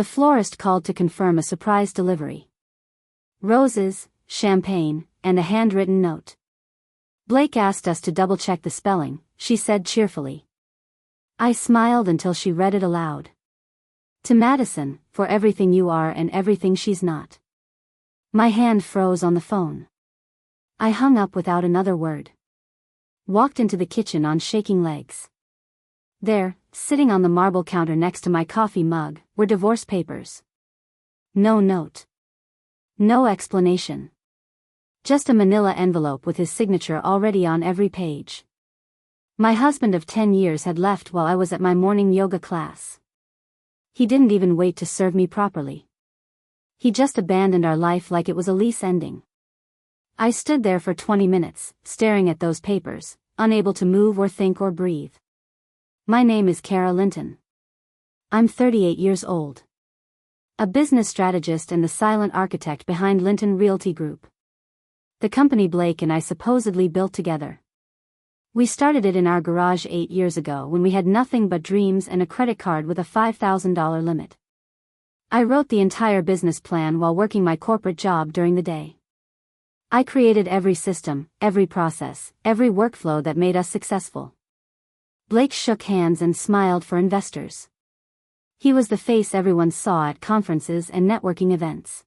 The florist called to confirm a surprise delivery. Roses, champagne, and a handwritten note. Blake asked us to double-check the spelling, she said cheerfully. I smiled until she read it aloud. To Madison, for everything you are and everything she's not. My hand froze on the phone. I hung up without another word. Walked into the kitchen on shaking legs. There, sitting on the marble counter next to my coffee mug, were divorce papers. No note. No explanation. Just a manila envelope with his signature already on every page. My husband of 10 years had left while I was at my morning yoga class. He didn't even wait to serve me properly. He just abandoned our life like it was a lease ending. I stood there for 20 minutes, staring at those papers, unable to move or think or breathe. My name is Kara Linton. I'm 38 years old. A business strategist and the silent architect behind Linton Realty Group. The company Blake and I supposedly built together. We started it in our garage 8 years ago when we had nothing but dreams and a credit card with a $5,000 limit. I wrote the entire business plan while working my corporate job during the day. I created every system, every process, every workflow that made us successful. Blake shook hands and smiled for investors. He was the face everyone saw at conferences and networking events.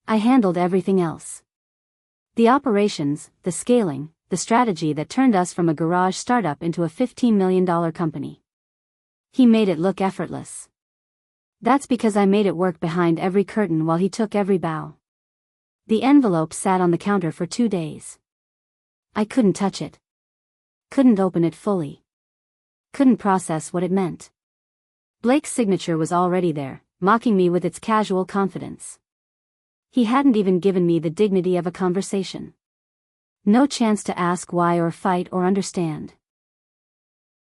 I handled everything else. The operations, the scaling, the strategy that turned us from a garage startup into a $15 million company. He made it look effortless. That's because I made it work behind every curtain while he took every bow. The envelope sat on the counter for 2 days. I couldn't touch it. Couldn't open it fully. Couldn't process what it meant. Blake's signature was already there, mocking me with its casual confidence. He hadn't even given me the dignity of a conversation. No chance to ask why or fight or understand.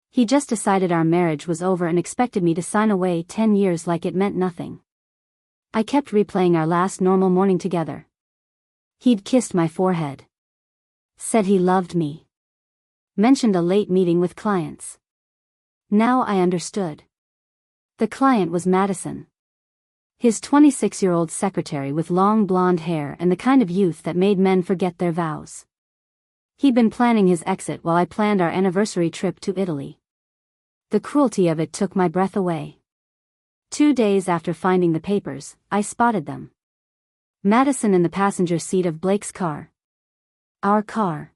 He just decided our marriage was over and expected me to sign away 10 years like it meant nothing. I kept replaying our last normal morning together. He'd kissed my forehead. Said he loved me. Mentioned a late meeting with clients. Now I understood. The client was Madison. His 26-year-old secretary with long blonde hair and the kind of youth that made men forget their vows. He'd been planning his exit while I planned our anniversary trip to Italy. The cruelty of it took my breath away. 2 days after finding the papers, I spotted them. Madison in the passenger seat of Blake's car. Our car.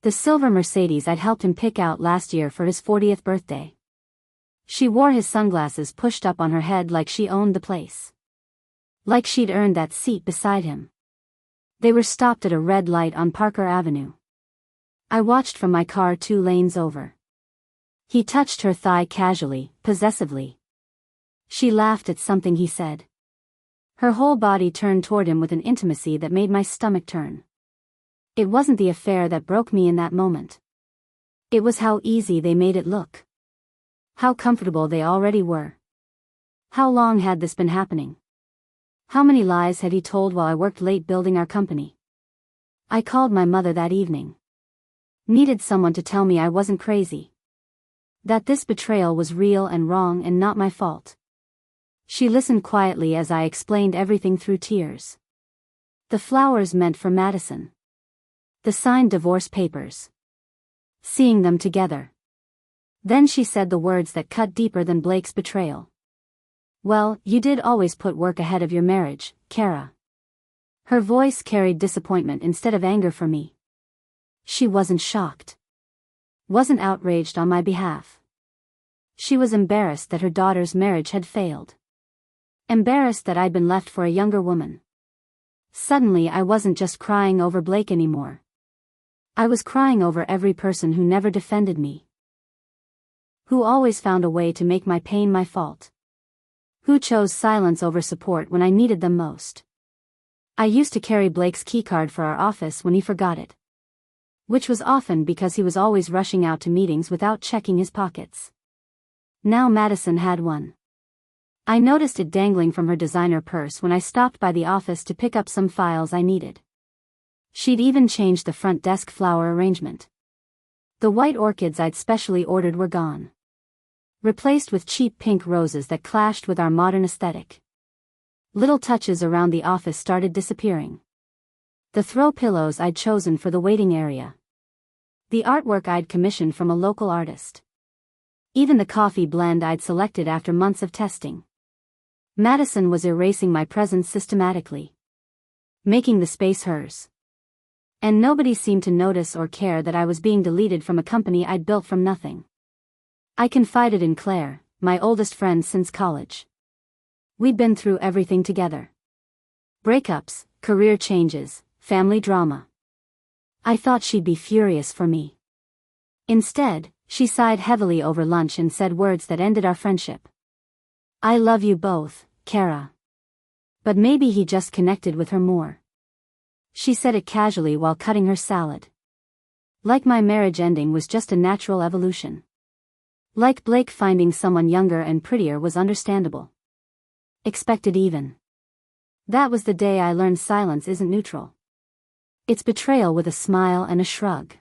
The silver Mercedes I'd helped him pick out last year for his 40th birthday. She wore his sunglasses pushed up on her head like she owned the place. Like she'd earned that seat beside him. They were stopped at a red light on Parker Avenue. I watched from my car 2 lanes over. He touched her thigh casually, possessively. She laughed at something he said. Her whole body turned toward him with an intimacy that made my stomach turn. It wasn't the affair that broke me in that moment. It was how easy they made it look. How comfortable they already were. How long had this been happening? How many lies had he told while I worked late building our company? I called my mother that evening. Needed someone to tell me I wasn't crazy. That this betrayal was real and wrong and not my fault. She listened quietly as I explained everything through tears. The flowers meant for Madison. The signed divorce papers. Seeing them together. Then she said the words that cut deeper than Blake's betrayal. Well, you did always put work ahead of your marriage, Kara. Her voice carried disappointment instead of anger for me. She wasn't shocked. Wasn't outraged on my behalf. She was embarrassed that her daughter's marriage had failed. Embarrassed that I'd been left for a younger woman. Suddenly I wasn't just crying over Blake anymore. I was crying over every person who never defended me. Who always found a way to make my pain my fault. Who chose silence over support when I needed them most. I used to carry Blake's keycard for our office when he forgot it. Which was often because he was always rushing out to meetings without checking his pockets. Now Madison had one. I noticed it dangling from her designer purse when I stopped by the office to pick up some files I needed. She'd even changed the front desk flower arrangement. The white orchids I'd specially ordered were gone. replaced with cheap pink roses that clashed with our modern aesthetic. Little touches around the office started disappearing. The throw pillows I'd chosen for the waiting area. The artwork I'd commissioned from a local artist. Even the coffee blend I'd selected after months of testing. Madison was erasing my presence systematically, making the space hers. And nobody seemed to notice or care that I was being deleted from a company I'd built from nothing. I confided in Claire, my oldest friend since college. We'd been through everything together. Breakups, career changes, family drama. I thought she'd be furious for me. Instead, she sighed heavily over lunch and said words that ended our friendship. I love you both, Kara. But maybe he just connected with her more. She said it casually while cutting her salad. Like my marriage ending was just a natural evolution. Like Blake finding someone younger and prettier was understandable. Expected even. That was the day I learned silence isn't neutral. It's betrayal with a smile and a shrug.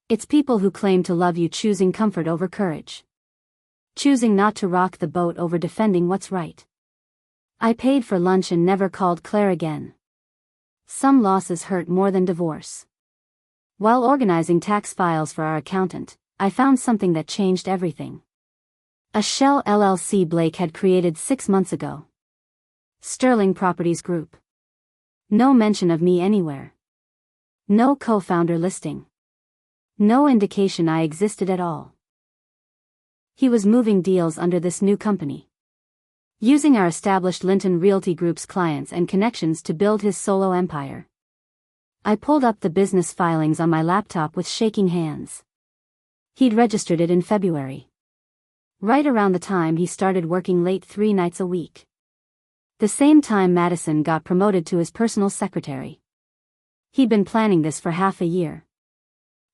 It's people who claim to love you choosing comfort over courage. Choosing not to rock the boat over defending what's right. I paid for lunch and never called Claire again. Some losses hurt more than divorce. While organizing tax files for our accountant, I found something that changed everything. A shell LLC Blake had created 6 months ago. Sterling Properties Group. No mention of me anywhere. No co-founder listing. No indication I existed at all. He was moving deals under this new company. Using our established Linton Realty Group's clients and connections to build his solo empire. I pulled up the business filings on my laptop with shaking hands. He'd registered it in February. Right around the time he started working late 3 nights a week. The same time Madison got promoted to his personal secretary. He'd been planning this for half a year.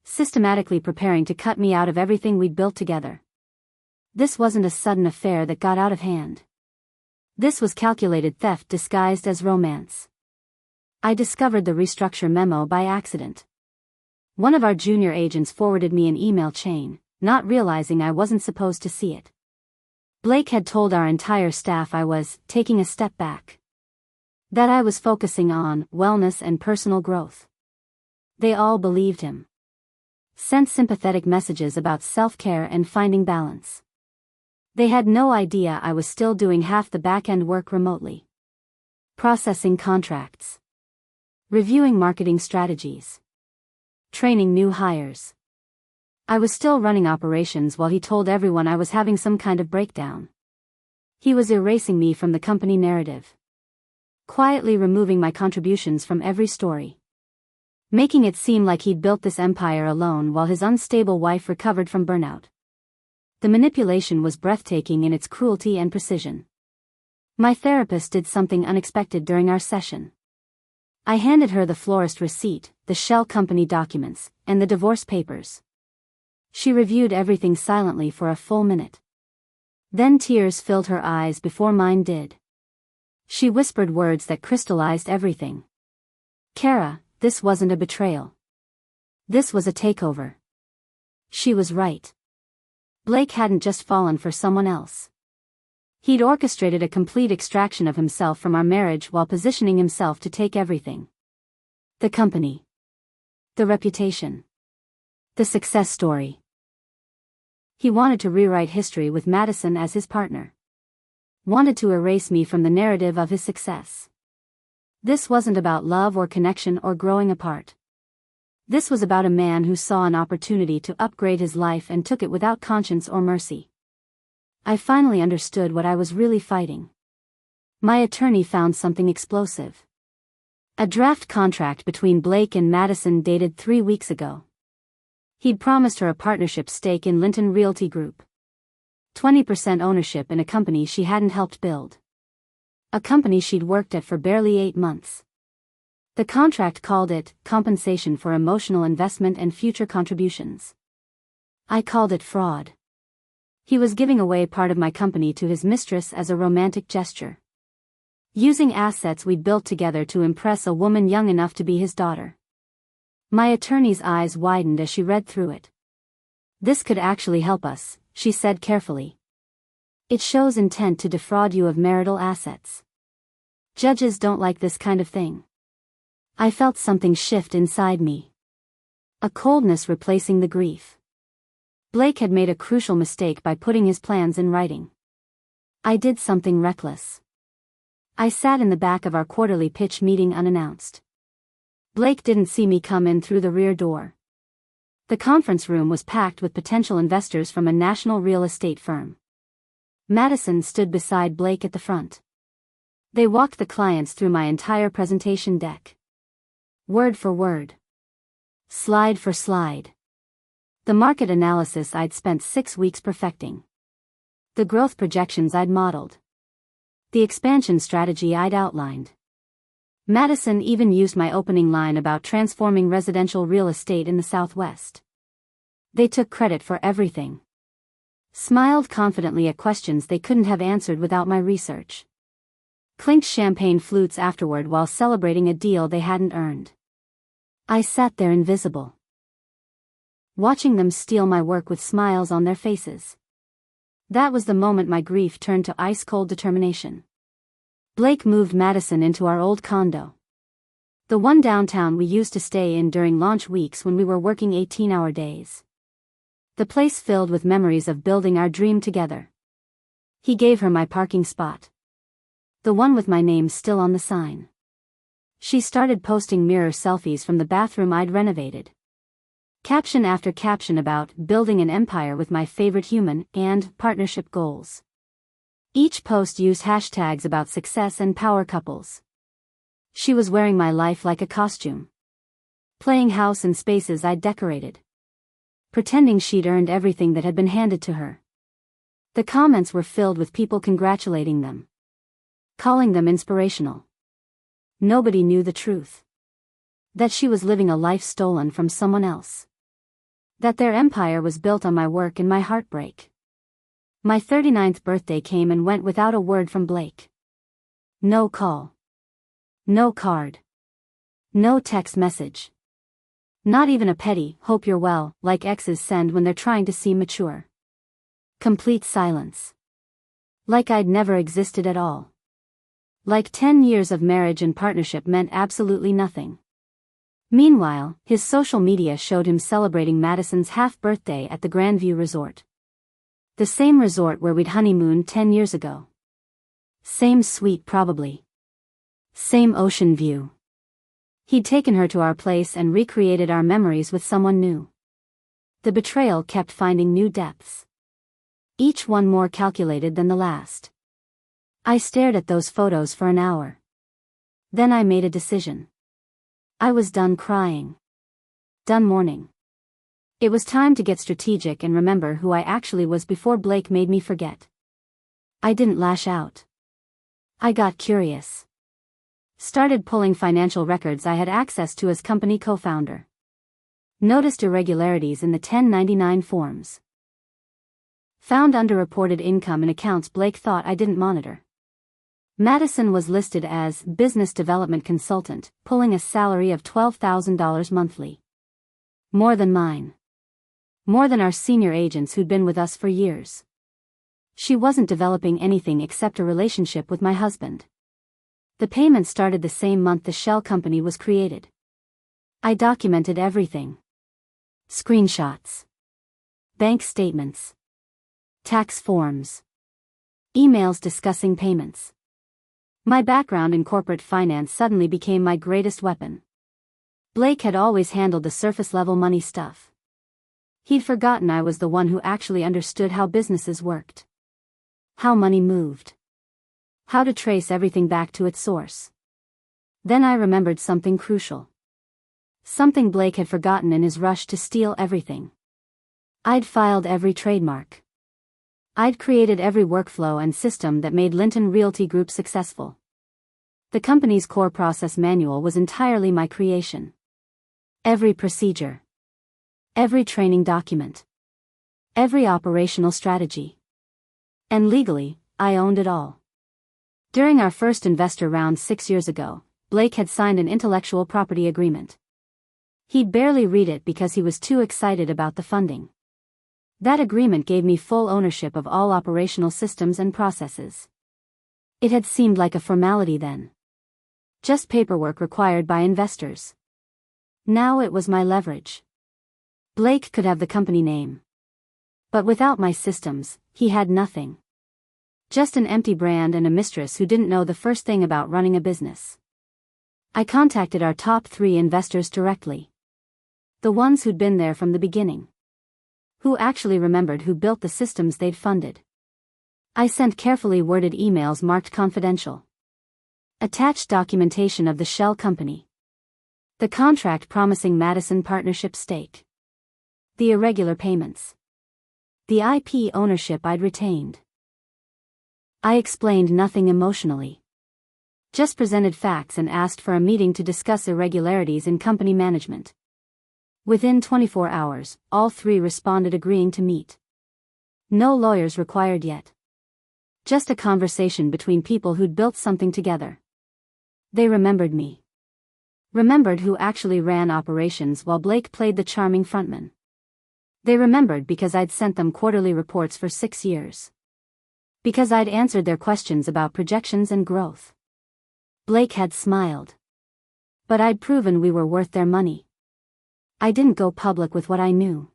Systematically preparing to cut me out of everything we'd built together. This wasn't a sudden affair that got out of hand. This was calculated theft disguised as romance. I discovered the restructure memo by accident. One of our junior agents forwarded me an email chain, not realizing I wasn't supposed to see it. Blake had told our entire staff I was taking a step back. That I was focusing on wellness and personal growth. They all believed him. Sent sympathetic messages about self-care and finding balance. They had no idea I was still doing half the back-end work remotely. Processing contracts. Reviewing marketing strategies. Training new hires. I was still running operations while he told everyone I was having some kind of breakdown. He was erasing me from the company narrative. Quietly removing my contributions from every story. Making it seem like he'd built this empire alone while his unstable wife recovered from burnout. The manipulation was breathtaking in its cruelty and precision. My therapist did something unexpected during our session. I handed her the florist receipt, the shell company documents, and the divorce papers. She reviewed everything silently for a full minute. Then tears filled her eyes before mine did. She whispered words that crystallized everything. Kara, this wasn't a betrayal. This was a takeover. She was right. Blake hadn't just fallen for someone else. He'd orchestrated a complete extraction of himself from our marriage while positioning himself to take everything. The company. The reputation. The success story. He wanted to rewrite history with Madison as his partner. Wanted to erase me from the narrative of his success. This wasn't about love or connection or growing apart. This was about a man who saw an opportunity to upgrade his life and took it without conscience or mercy. I finally understood what I was really fighting. My attorney found something explosive. A draft contract between Blake and Madison dated 3 weeks ago. He'd promised her a partnership stake in Linton Realty Group. 20% ownership in a company she hadn't helped build. A company she'd worked at for barely 8 months. The contract called it compensation for emotional investment and future contributions. I called it fraud. He was giving away part of my company to his mistress as a romantic gesture. Using assets we'd built together to impress a woman young enough to be his daughter. My attorney's eyes widened as she read through it. This could actually help us, she said carefully. It shows intent to defraud you of marital assets. Judges don't like this kind of thing. I felt something shift inside me. A coldness replacing the grief. Blake had made a crucial mistake by putting his plans in writing. I did something reckless. I sat in the back of our quarterly pitch meeting unannounced. Blake didn't see me come in through the rear door. The conference room was packed with potential investors from a national real estate firm. Madison stood beside Blake at the front. They walked the clients through my entire presentation deck. Word for word. Slide for slide. The market analysis I'd spent 6 weeks perfecting. The growth projections I'd modeled. The expansion strategy I'd outlined. Madison even used my opening line about transforming residential real estate in the Southwest. They took credit for everything. Smiled confidently at questions they couldn't have answered without my research. Clinked champagne flutes afterward while celebrating a deal they hadn't earned. I sat there invisible, watching them steal my work with smiles on their faces. That was the moment my grief turned to ice-cold determination. Blake moved Madison into our old condo. The one downtown we used to stay in during launch weeks when we were working 18-hour days. The place filled with memories of building our dream together. He gave her my parking spot. The one with my name still on the sign. She started posting mirror selfies from the bathroom I'd renovated. Caption after caption about building an empire with my favorite human and partnership goals. Each post used hashtags about success and power couples. She was wearing my life like a costume. Playing house in spaces I'd decorated. Pretending she'd earned everything that had been handed to her. The comments were filled with people congratulating them. Calling them inspirational. Nobody knew the truth. That she was living a life stolen from someone else. That their empire was built on my work and my heartbreak. My 39th birthday came and went without a word from Blake. No call. No card. No text message. Not even a petty, hope you're well, like exes send when they're trying to seem mature. Complete silence. Like I'd never existed at all. Like 10 years of marriage and partnership meant absolutely nothing. Meanwhile, his social media showed him celebrating Madison's half-birthday at the Grandview Resort. The same resort where we'd honeymooned 10 years ago. Same suite probably. Same ocean view. He'd taken her to our place and recreated our memories with someone new. The betrayal kept finding new depths. Each one more calculated than the last. I stared at those photos for an hour. Then I made a decision. I was done crying. Done mourning. It was time to get strategic and remember who I actually was before Blake made me forget. I didn't lash out. I got curious. Started pulling financial records I had access to as company co-founder. Noticed irregularities in the 1099 forms. Found underreported income in accounts Blake thought I didn't monitor. Madison was listed as business development consultant, pulling a salary of $12,000 monthly. More than mine. More than our senior agents who'd been with us for years. She wasn't developing anything except a relationship with my husband. The payment started the same month the shell company was created. I documented everything. Screenshots. Bank statements. Tax forms. Emails discussing payments. My background in corporate finance suddenly became my greatest weapon. Blake had always handled the surface-level money stuff. He'd forgotten I was the one who actually understood how businesses worked. How money moved. How to trace everything back to its source. Then I remembered something crucial. Something Blake had forgotten in his rush to steal everything. I'd filed every trademark. I'd created every workflow and system that made Linton Realty Group successful. The company's core process manual was entirely my creation. Every procedure. Every training document. Every operational strategy. And legally, I owned it all. During our first investor round 6 years ago, Blake had signed an intellectual property agreement. He'd barely read it because he was too excited about the funding. That agreement gave me full ownership of all operational systems and processes. It had seemed like a formality then. Just paperwork required by investors. Now it was my leverage. Blake could have the company name. But without my systems, he had nothing. Just an empty brand and a mistress who didn't know the first thing about running a business. I contacted our top 3 investors directly. The ones who'd been there from the beginning. Who actually remembered who built the systems they'd funded. I sent carefully worded emails marked confidential. Attached documentation of the shell company. The contract promising Madison partnership stake. The irregular payments. The IP ownership I'd retained. I explained nothing emotionally. Just presented facts and asked for a meeting to discuss irregularities in company management. Within 24 hours, all 3 responded agreeing to meet. No lawyers required yet. Just a conversation between people who'd built something together. They remembered me. Remembered who actually ran operations while Blake played the charming frontman. They remembered because I'd sent them quarterly reports for 6 years. Because I'd answered their questions about projections and growth. Blake had smiled. But I'd proven we were worth their money. I didn't go public with what I knew.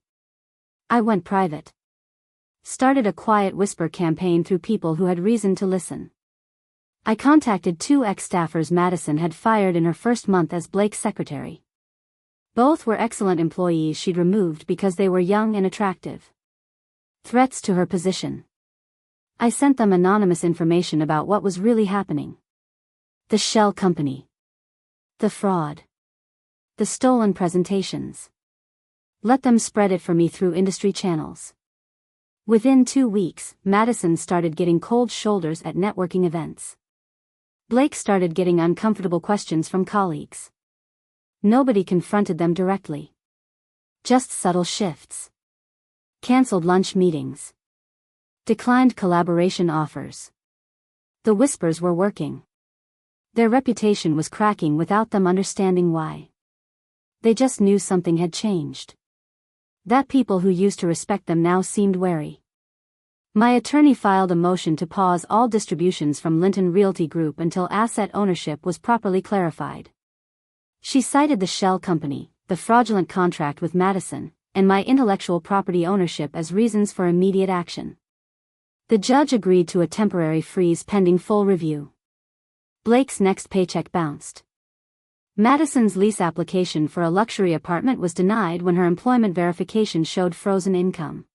I went private. Started a quiet whisper campaign through people who had reason to listen. I contacted 2 ex-staffers Madison had fired in her first month as Blake's secretary. Both were excellent employees she'd removed because they were young and attractive. Threats to her position. I sent them anonymous information about what was really happening. The shell company. The fraud. The stolen presentations. Let them spread it for me through industry channels. Within 2 weeks, Madison started getting cold shoulders at networking events. Blake started getting uncomfortable questions from colleagues. Nobody confronted them directly. Just subtle shifts. Cancelled lunch meetings. Declined collaboration offers. The whispers were working. Their reputation was cracking without them understanding why. They just knew something had changed. That people who used to respect them now seemed wary. My attorney filed a motion to pause all distributions from Linton Realty Group until asset ownership was properly clarified. She cited the shell company, the fraudulent contract with Madison, and my intellectual property ownership as reasons for immediate action. The judge agreed to a temporary freeze pending full review. Blake's next paycheck bounced. Madison's lease application for a luxury apartment was denied when her employment verification showed frozen income.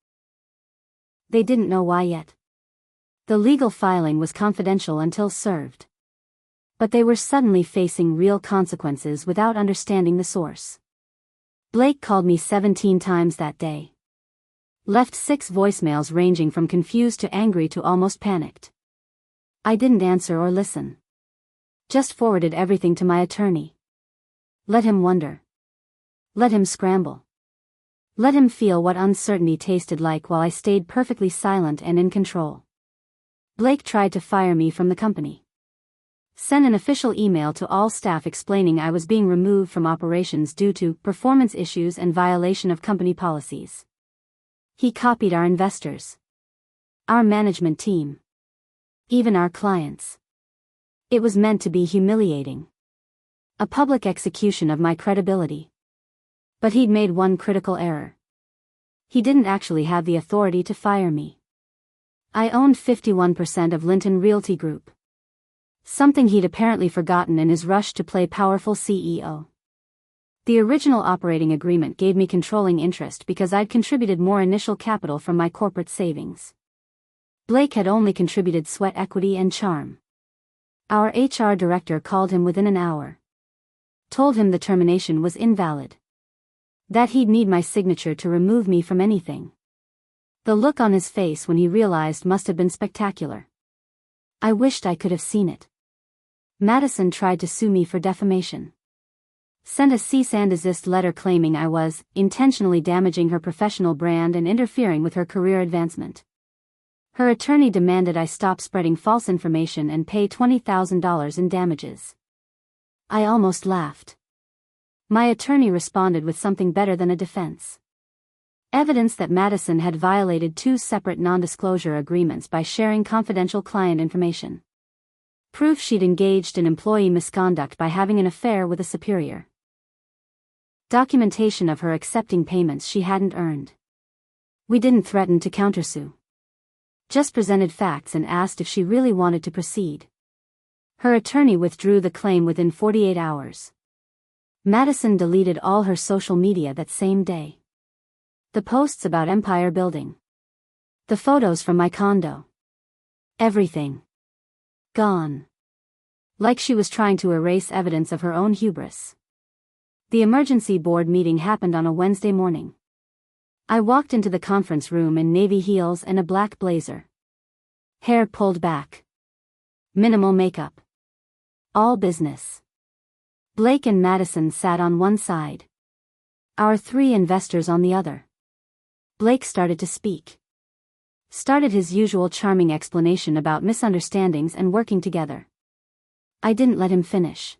They didn't know why yet. The legal filing was confidential until served. But they were suddenly facing real consequences without understanding the source. Blake called me 17 times that day. Left 6 voicemails ranging from confused to angry to almost panicked. I didn't answer or listen. Just forwarded everything to my attorney. Let him wonder. Let him scramble. Let him feel what uncertainty tasted like while I stayed perfectly silent and in control. Blake tried to fire me from the company. Sent an official email to all staff explaining I was being removed from operations due to performance issues and violation of company policies. He copied our investors. Our management team. Even our clients. It was meant to be humiliating. A public execution of my credibility. But he'd made one critical error. He didn't actually have the authority to fire me. I owned 51% of Linton Realty Group. Something he'd apparently forgotten in his rush to play powerful CEO. The original operating agreement gave me controlling interest because I'd contributed more initial capital from my corporate savings. Blake had only contributed sweat equity and charm. Our HR director called him within an hour. Told him the termination was invalid. That he'd need my signature to remove me from anything. The look on his face when he realized must have been spectacular. I wished I could have seen it. Madison tried to sue me for defamation. Sent a cease and desist letter claiming I was intentionally damaging her professional brand and interfering with her career advancement. Her attorney demanded I stop spreading false information and pay $20,000 in damages. I almost laughed. My attorney responded with something better than a defense. Evidence that Madison had violated 2 separate non-disclosure agreements by sharing confidential client information. Proof she'd engaged in employee misconduct by having an affair with a superior. Documentation of her accepting payments she hadn't earned. We didn't threaten to countersue. Just presented facts and asked if she really wanted to proceed. Her attorney withdrew the claim within 48 hours. Madison deleted all her social media that same day. The posts about empire building. The photos from my condo. Everything. Gone. Like she was trying to erase evidence of her own hubris. The emergency board meeting happened on a Wednesday morning. I walked into the conference room in navy heels and a black blazer. Hair pulled back. Minimal makeup. All business. Blake and Madison sat on one side. Our 3 investors on the other. Blake started to speak. Started his usual charming explanation about misunderstandings and working together. I didn't let him finish.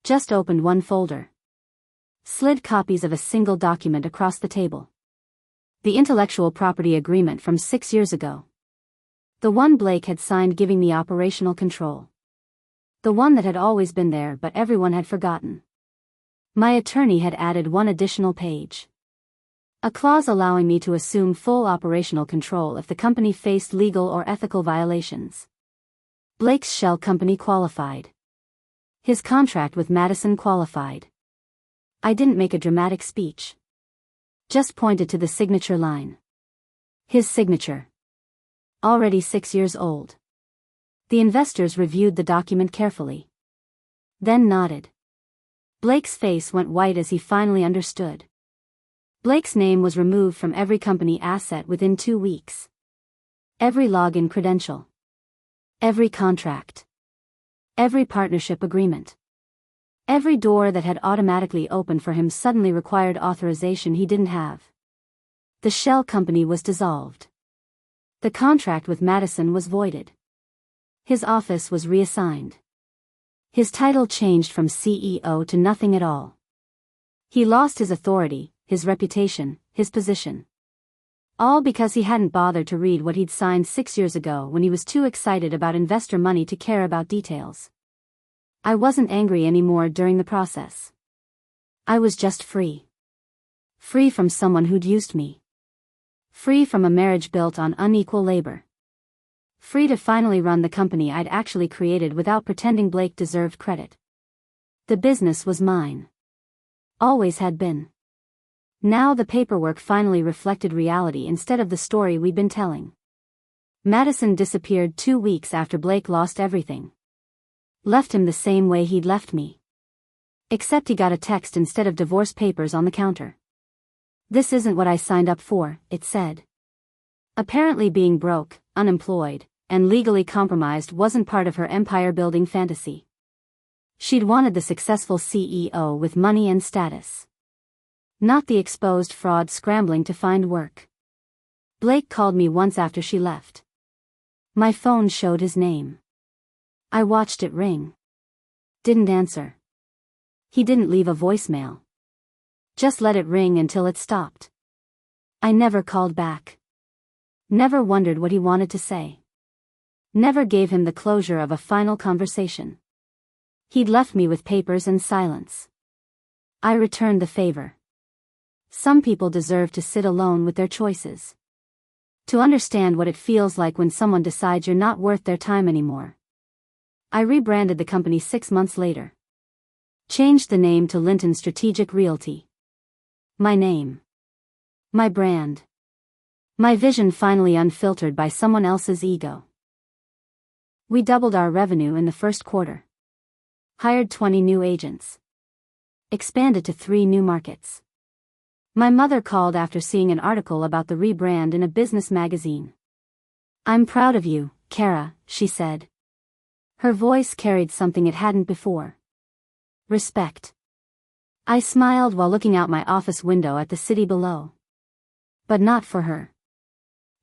Just opened one folder. Slid copies of a single document across the table. The intellectual property agreement from 6 years ago. The one Blake had signed giving me operational control. The one that had always been there but everyone had forgotten. My attorney had added one additional page. A clause allowing me to assume full operational control if the company faced legal or ethical violations. Blake's shell company qualified. His contract with Madison qualified. I didn't make a dramatic speech. Just pointed to the signature line. His signature. Already 6 years old. The investors reviewed the document carefully. Then nodded. Blake's face went white as he finally understood. Blake's name was removed from every company asset within 2 weeks. Every login credential. Every contract. Every partnership agreement. Every door that had automatically opened for him suddenly required authorization he didn't have. The shell company was dissolved. The contract with Madison was voided. His office was reassigned. His title changed from CEO to nothing at all. He lost his authority, his reputation, his position. All because he hadn't bothered to read what he'd signed 6 years ago when he was too excited about investor money to care about details. I wasn't angry anymore during the process. I was just free. Free from someone who'd used me. Free from a marriage built on unequal labor. Free to finally run the company I'd actually created without pretending Blake deserved credit. The business was mine. Always had been. Now the paperwork finally reflected reality instead of the story we'd been telling. Madison disappeared 2 weeks after Blake lost everything. Left him the same way he'd left me. Except he got a text instead of divorce papers on the counter. "This isn't what I signed up for," it said. Apparently being broke, unemployed, and legally compromised wasn't part of her empire-building fantasy. She'd wanted the successful CEO with money and status. Not the exposed fraud scrambling to find work. Blake called me once after she left. My phone showed his name. I watched it ring. Didn't answer. He didn't leave a voicemail. Just let it ring until it stopped. I never called back. Never wondered what he wanted to say. Never gave him the closure of a final conversation. He'd left me with papers and silence. I returned the favor. Some people deserve to sit alone with their choices. To understand what it feels like when someone decides you're not worth their time anymore. I rebranded the company 6 months later. Changed the name to Linton Strategic Realty. My name. My brand. My vision finally unfiltered by someone else's ego. We doubled our revenue in the first quarter. Hired 20 new agents. Expanded to 3 new markets. My mother called after seeing an article about the rebrand in a business magazine. "I'm proud of you, Kara," she said. Her voice carried something it hadn't before. Respect. I smiled while looking out my office window at the city below. But not for her.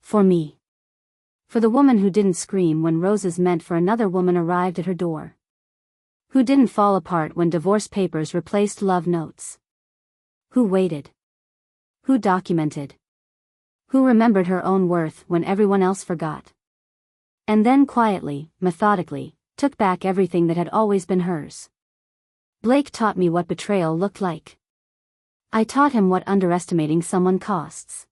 For me. For the woman who didn't scream when roses meant for another woman arrived at her door. Who didn't fall apart when divorce papers replaced love notes. Who waited. Who documented? Who remembered her own worth when everyone else forgot? And then quietly, methodically, took back everything that had always been hers. Blake taught me what betrayal looked like. I taught him what underestimating someone costs.